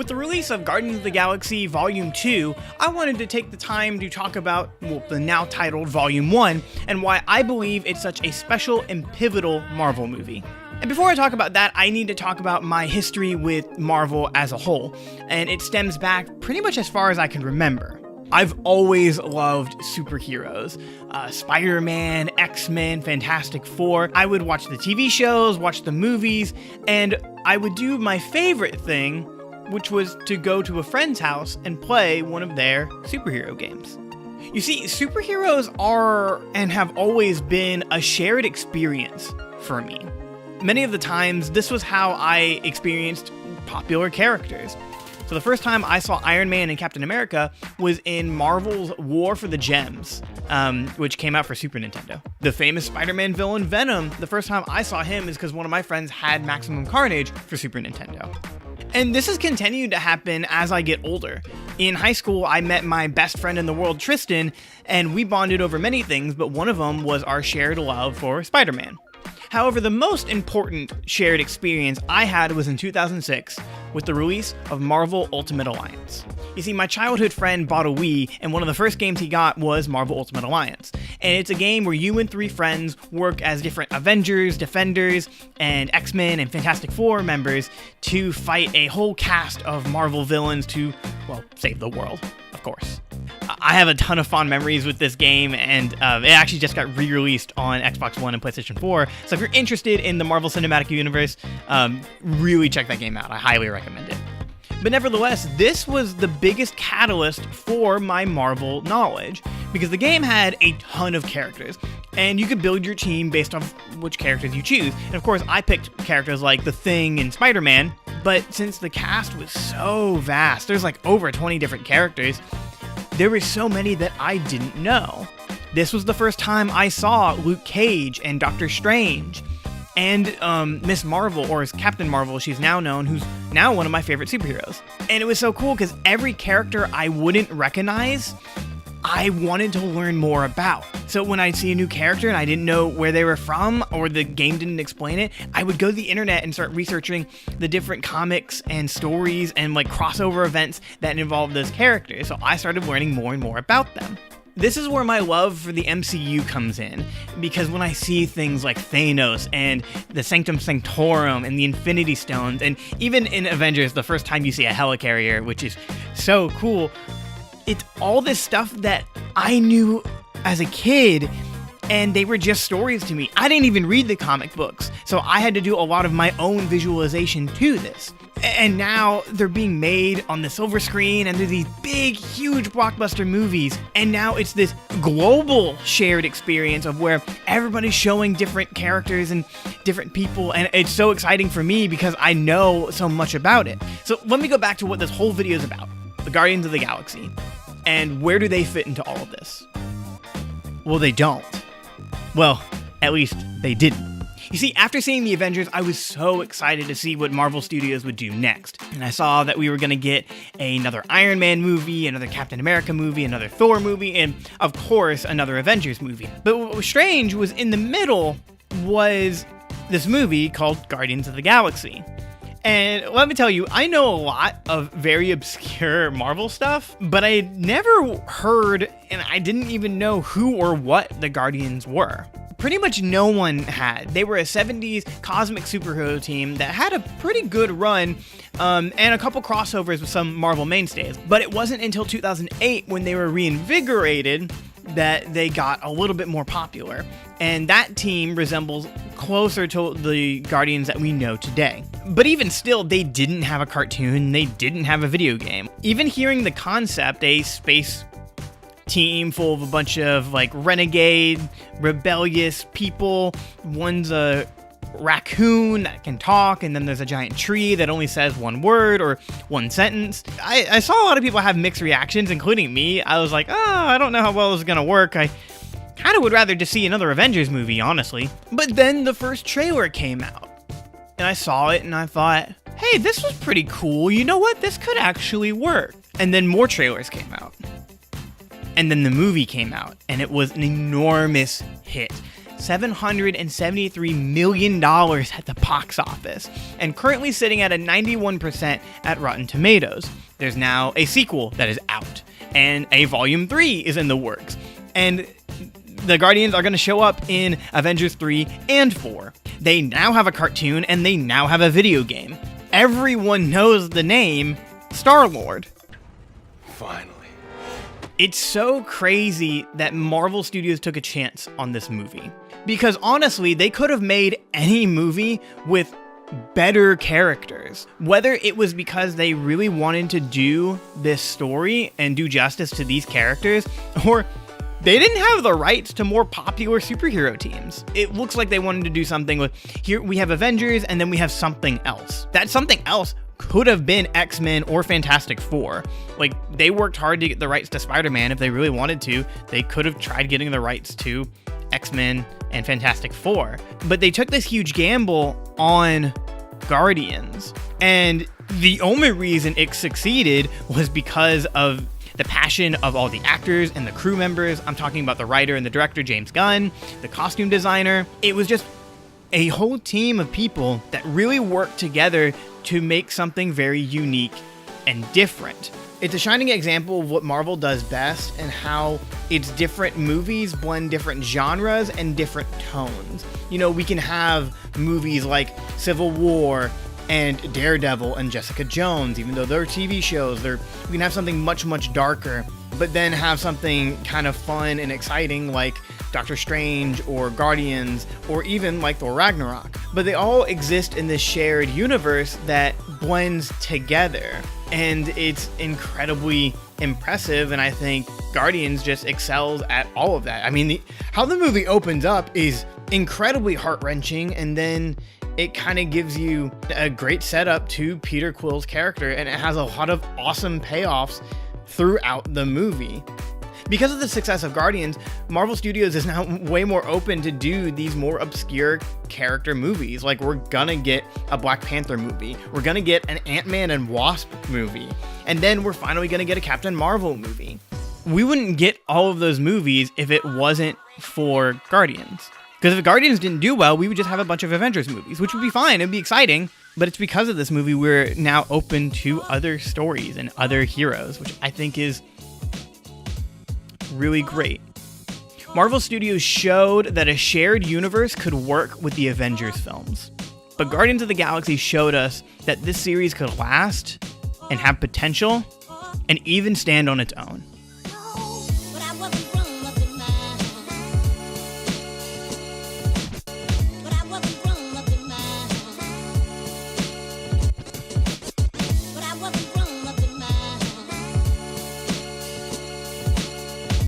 With the release of Guardians of the Galaxy Volume 2, I wanted to take the time to talk about, the now titled Volume 1, and why I believe it's such a special and pivotal Marvel movie. And before I talk about that, I need to talk about my history with Marvel as a whole, and it stems back pretty much as far as I can remember. I've always loved superheroes. Spider-Man, X-Men, Fantastic Four. I would watch the TV shows, watch the movies, and I would do my favorite thing, which was to go to a friend's house and play one of their superhero games. You see, superheroes are and have always been a shared experience for me. Many of the times, this was how I experienced popular characters. So the first time I saw Iron Man and Captain America was in Marvel's War for the Gems, which came out for Super Nintendo. The famous Spider-Man villain Venom, the first time I saw him is because one of my friends had Maximum Carnage for Super Nintendo. And this has continued to happen as I get older. In high school, I met my best friend in the world, Tristan, and we bonded over many things, but one of them was our shared love for Spider-Man. However, the most important shared experience I had was in 2006 with the release of Marvel Ultimate Alliance. You see, my childhood friend bought a Wii, and one of the first games he got was Marvel Ultimate Alliance. And it's a game where you and 3 friends work as different Avengers, Defenders, and X-Men and Fantastic Four members to fight a whole cast of Marvel villains to, save the world, of course. I have a ton of fond memories with this game, and it actually just got re-released on Xbox One and PlayStation 4. So if you're interested in the Marvel Cinematic Universe, really check that game out. I highly recommend it. But nevertheless, this was the biggest catalyst for my Marvel knowledge, because the game had a ton of characters, and you could build your team based off which characters you choose. And of course, I picked characters like The Thing and Spider-Man, but since the cast was so vast, there's like over 20 different characters, there were so many that I didn't know. This was the first time I saw Luke Cage and Doctor Strange, and Miss Marvel, or as Captain Marvel she's now known, who's now one of my favorite superheroes. And it was so cool because every character I wouldn't recognize, I wanted to learn more about. So when I'd see a new character and I didn't know where they were from, or the game didn't explain it, I would go to the internet and start researching the different comics and stories and like crossover events that involve those characters. So I started learning more and more about them. This is where my love for the MCU comes in, because when I see things like Thanos and the Sanctum Sanctorum and the Infinity Stones, and even in Avengers, the first time you see a helicarrier, which is so cool, it's all this stuff that I knew as a kid, and they were just stories to me. I didn't even read the comic books, so I had to do a lot of my own visualization to this. And now they're being made on the silver screen, and they're these big, huge blockbuster movies. And now it's this global shared experience of where everybody's showing different characters and different people. And it's so exciting for me because I know so much about it. So let me go back to what this whole video is about. The Guardians of the Galaxy. And where do they fit into all of this? Well, they don't. Well, at least they didn't. You see, after seeing the Avengers, I was so excited to see what Marvel Studios would do next. And I saw that we were going to get another Iron Man movie, another Captain America movie, another Thor movie, and of course, another Avengers movie. But what was strange was in the middle was this movie called Guardians of the Galaxy. And let me tell you, I know a lot of very obscure Marvel stuff, but I had never heard, and I didn't even know who or what the Guardians were. Pretty much no one had. They were a 70s cosmic superhero team that had a pretty good run, and a couple crossovers with some Marvel mainstays. But it wasn't until 2008 when they were reinvigorated that they got a little bit more popular. And that team resembles closer to the Guardians that we know today. But even still, they didn't have a cartoon, they didn't have a video game. Even hearing the concept, a space team full of a bunch of like renegade, rebellious people, one's a raccoon that can talk, and then there's a giant tree that only says one word or one sentence. I saw a lot of people have mixed reactions, including me. I was like, I don't know how well this is gonna work. I kind of would rather just see another Avengers movie, honestly. But then the first trailer came out, and I saw it, and I thought, hey, this was pretty cool. You know what? This could actually work. And then more trailers came out. And then the movie came out, and it was an enormous hit. $773 million at the box office, and currently sitting at a 91% at Rotten Tomatoes. There's now a sequel that is out, and a Volume 3 is in the works, and the Guardians are going to show up in Avengers 3 and 4. They now have a cartoon, and they now have a video game. Everyone knows the name Star-Lord. Finally. It's so crazy that Marvel Studios took a chance on this movie. Because honestly, they could have made any movie with better characters. Whether it was because they really wanted to do this story and do justice to these characters, or they didn't have the rights to more popular superhero teams. It looks like they wanted to do something with, here we have Avengers and then we have something else. That something else could have been X-Men or Fantastic Four. Like, they worked hard to get the rights to Spider-Man. If they really wanted to, they could have tried getting the rights to X-Men and Fantastic Four. But they took this huge gamble on Guardians. And the only reason it succeeded was because of the passion of all the actors and the crew members. I'm talking about the writer and the director, James Gunn, the costume designer. It was just a whole team of people that really worked together to make something very unique and different. It's a shining example of what Marvel does best and how its different movies blend different genres and different tones. You know, we can have movies like Civil War and Daredevil and Jessica Jones, even though they're TV shows, we can have something much, much darker, but then have something kind of fun and exciting like Doctor Strange or Guardians, or even like Thor Ragnarok. But they all exist in this shared universe that blends together, and it's incredibly impressive, and I think Guardians just excels at all of that. I mean, how the movie opens up is incredibly heart-wrenching, and then it kind of gives you a great setup to Peter Quill's character, and it has a lot of awesome payoffs throughout the movie. Because of the success of Guardians, Marvel Studios is now way more open to do these more obscure character movies. Like, we're gonna get a Black Panther movie, we're gonna get an Ant-Man and Wasp movie, and then we're finally gonna get a Captain Marvel movie. We wouldn't get all of those movies if it wasn't for Guardians. Because if Guardians didn't do well, we would just have a bunch of Avengers movies, which would be fine, it'd be exciting, but it's because of this movie we're now open to other stories and other heroes, which I think is really great. Marvel Studios showed that a shared universe could work with the Avengers films, but Guardians of the Galaxy showed us that this series could last and have potential and even stand on its own.